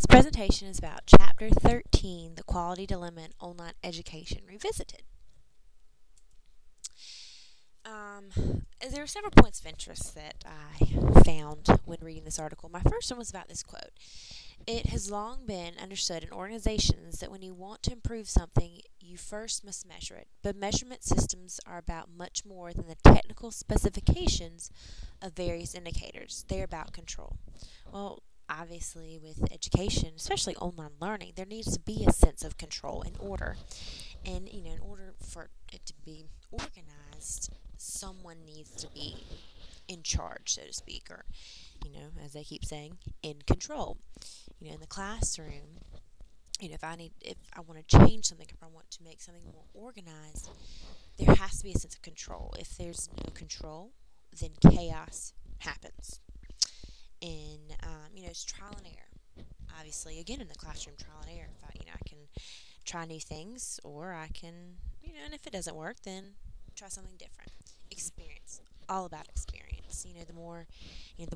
This presentation is about Chapter 13, The Quality Dilemma in Online Education Revisited. There were several points of interest that I found when reading this article. My first one was about this quote. It has long been understood in organizations that when you want to improve something, you first must measure it. But measurement systems are about much more than the technical specifications of various indicators. They're about control. Well, obviously, with education, especially online learning, there needs to be a sense of control and order. And, in order for it to be organized, someone needs to be in charge, so to speak, or, as they keep saying, in control. In the classroom, if I want to change something, if I want to make something more organized, there has to be a sense of control. If there's no control, then chaos happens. And it's trial and error. Obviously, again in the classroom, trial and error. If I can try new things, or I can, and if it doesn't work, then try something different. Experience, all about experience. The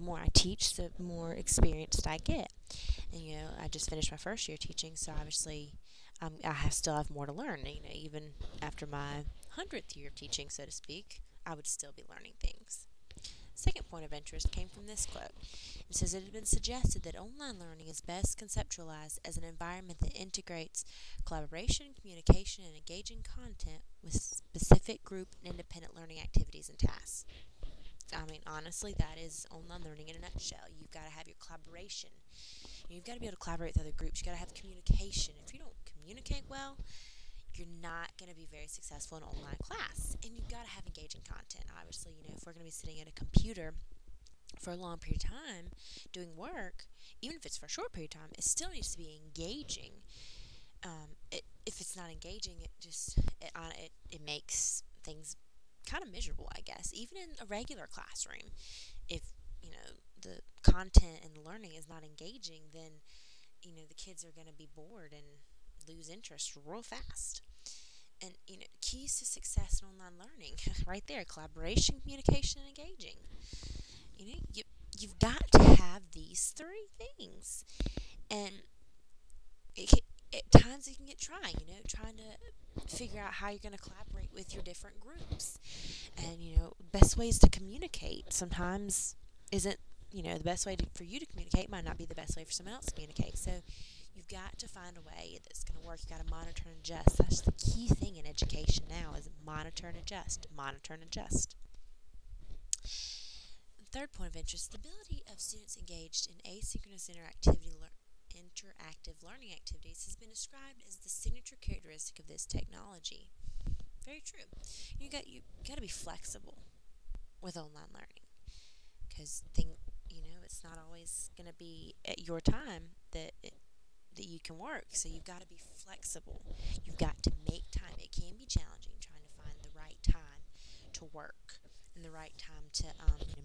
more I teach, the more experienced I get. And I just finished my first year teaching, so obviously, still have more to learn. Even after my 100th year of teaching, so to speak, I would still be learning things. Second point of interest came from this quote. It says it has been suggested that online learning is best conceptualized as an environment that integrates collaboration, communication, and engaging content with specific group and independent learning activities and tasks. Honestly, that is online learning in a nutshell. You've got to have your collaboration. You've got to be able to collaborate with other groups. You've got to have communication. If you don't communicate well, you're not going to be very successful in an online class. And you've got to have engaging content. Obviously, if we're going to be sitting at a computer for a long period of time doing work, even if it's for a short period of time, it still needs to be engaging. If it's not engaging, it makes things kind of miserable, I guess. Even in a regular classroom, if the content and the learning is not engaging, then the kids are going to be bored and lose interest real fast. And keys to success in online learning, right there: collaboration, communication, and engaging. You've got to have these three things, and at times it can get trying. Trying to figure out how you're going to collaborate with your different groups, and best ways to communicate sometimes isn't the best way for you to communicate might not be the best way for someone else to communicate. So you've got to find a way that's going to work. You've got to monitor and adjust. That's the key thing in education now, is monitor and adjust. Monitor and adjust. The third point of interest: the ability of students engaged in asynchronous interactive learning activities has been described as the signature characteristic of this technology. Very true. You got to be flexible with online learning, because it's not always going to be at your time that you can work. So you've got to be flexible. You've got to make time. It can be challenging trying to find the right time to work and the right time to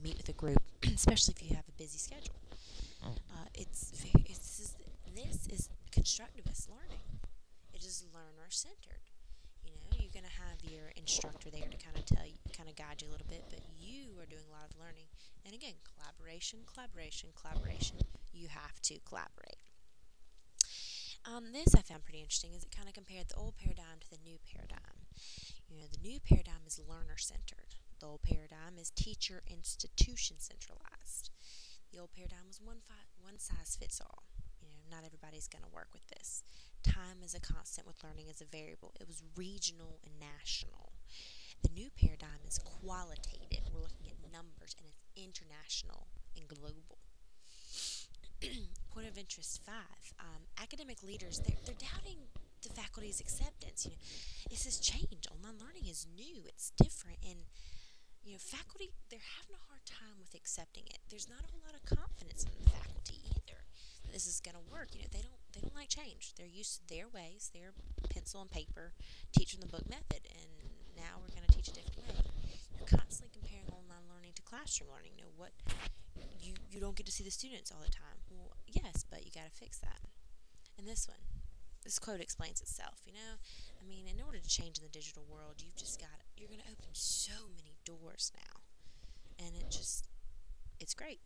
meet with a group, especially if you have a busy schedule. This is constructivist learning. It is learner centered. You're going to have your instructor there to kind of tell you, kind of guide you a little bit, but you are doing a lot of learning. And again, collaboration, collaboration, collaboration. You have to collaborate. This I found pretty interesting, as it kind of compared the old paradigm to the new paradigm. The new paradigm is learner centered. The old paradigm is teacher institution centralized. The old paradigm was one size fits all. Not everybody's going to work with this. Time is a constant, with learning as a variable. It was regional and national. The new paradigm is qualitative. We're looking at numbers, and it's international and global. Point of interest 5. Academic leaders, they're doubting the faculty's acceptance. It says change. Online learning is new. It's different. And, faculty, they're having a hard time with accepting it. There's not a whole lot of confidence in the faculty either that this is going to work. They don't like change. They're used to their ways, their pencil and paper, teach from the book method, and now we're going to teach a different way. You're constantly comparing online learning to classroom learning. You don't get to see the students all the time. Well, yes, but you got to fix that. And this quote explains itself. In order to change in the digital world, you're going to open so many doors now, and it's great.